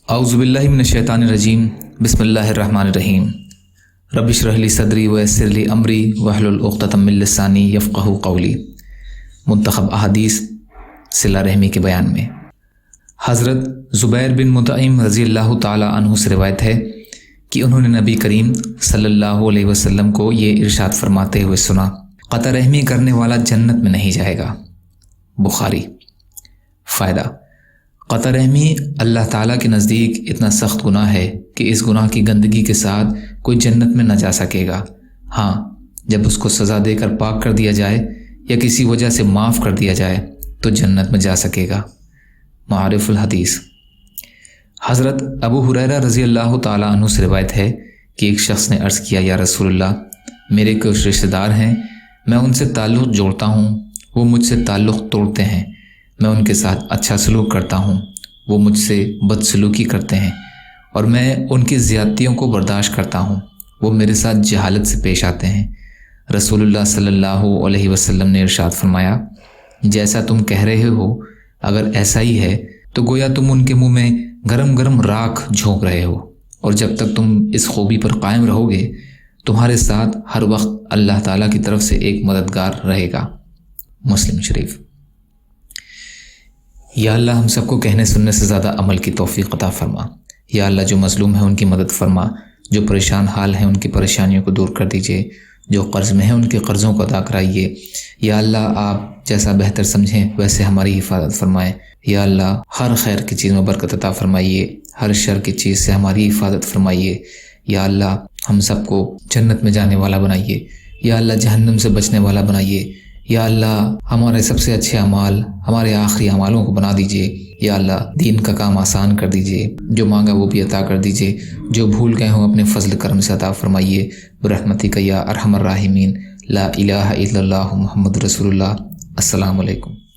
اعوذ باللہ من الشیطان الرجیم بسم اللہ الرحمن الرحیم رب اشرح لی صدری ویسر لی امری واحلل عقدۃ من لسانی یفقہوا قولی۔ منتخب احادیث صلہ رحمی کے بیان میں حضرت زبیر بن مطعم رضی اللہ تعالی عنہ سے روایت ہے کہ انہوں نے نبی کریم صلی اللہ علیہ وسلم کو یہ ارشاد فرماتے ہوئے سنا، قطع رحمی کرنے والا جنت میں نہیں جائے گا۔ بخاری۔ فائدہ: قطع رحمی اللہ تعالیٰ کے نزدیک اتنا سخت گناہ ہے کہ اس گناہ کی گندگی کے ساتھ کوئی جنت میں نہ جا سکے گا۔ ہاں، جب اس کو سزا دے کر پاک کر دیا جائے یا کسی وجہ سے معاف کر دیا جائے تو جنت میں جا سکے گا۔ معارف الحدیث۔ حضرت ابو ہریرہ رضی اللہ تعالیٰ عنہ سے روایت ہے کہ ایک شخص نے عرض کیا، یا رسول اللہ، میرے کچھ رشتہ دار ہیں، میں ان سے تعلق جوڑتا ہوں، وہ مجھ سے تعلق توڑتے ہیں۔ میں ان کے ساتھ اچھا سلوک کرتا ہوں، وہ مجھ سے بدسلوکی کرتے ہیں، اور میں ان کی زیادتیوں کو برداشت کرتا ہوں، وہ میرے ساتھ جہالت سے پیش آتے ہیں۔ رسول اللہ صلی اللہ علیہ وسلم نے ارشاد فرمایا، جیسا تم کہہ رہے ہو اگر ایسا ہی ہے تو گویا تم ان کے منہ میں گرم گرم راکھ جھونک رہے ہو، اور جب تک تم اس خوبی پر قائم رہو گے تمہارے ساتھ ہر وقت اللہ تعالیٰ کی طرف سے ایک مددگار رہے گا۔ مسلم شریف۔ یا اللہ ہم سب کو کہنے سننے سے زیادہ عمل کی توفیق عطا فرما۔ یا اللہ جو مظلوم ہیں ان کی مدد فرما، جو پریشان حال ہیں ان کی پریشانیوں کو دور کر دیجئے، جو قرض میں ہیں ان کے قرضوں کو ادا کرائیے۔ یا اللہ آپ جیسا بہتر سمجھیں ویسے ہماری حفاظت فرمائیں۔ یا اللہ ہر خیر کی چیز میں برکت عطا فرمائیے، ہر شر کی چیز سے ہماری حفاظت فرمائیے۔ یا اللہ ہم سب کو جنت میں جانے والا بنائیے، یا اللہ جہنم سے بچنے والا بنائیے۔ یا اللہ ہمارے سب سے اچھے اعمال ہمارے آخری اعمالوں کو بنا دیجئے۔ یا اللہ دین کا کام آسان کر دیجئے، جو مانگا وہ بھی عطا کر دیجئے، جو بھول گئے ہوں اپنے فضل کرم سے عطا فرمائیے برحمتک یا ارحم الراحمین۔ لا الہ الا اللہ محمد رسول اللہ۔ السلام علیکم۔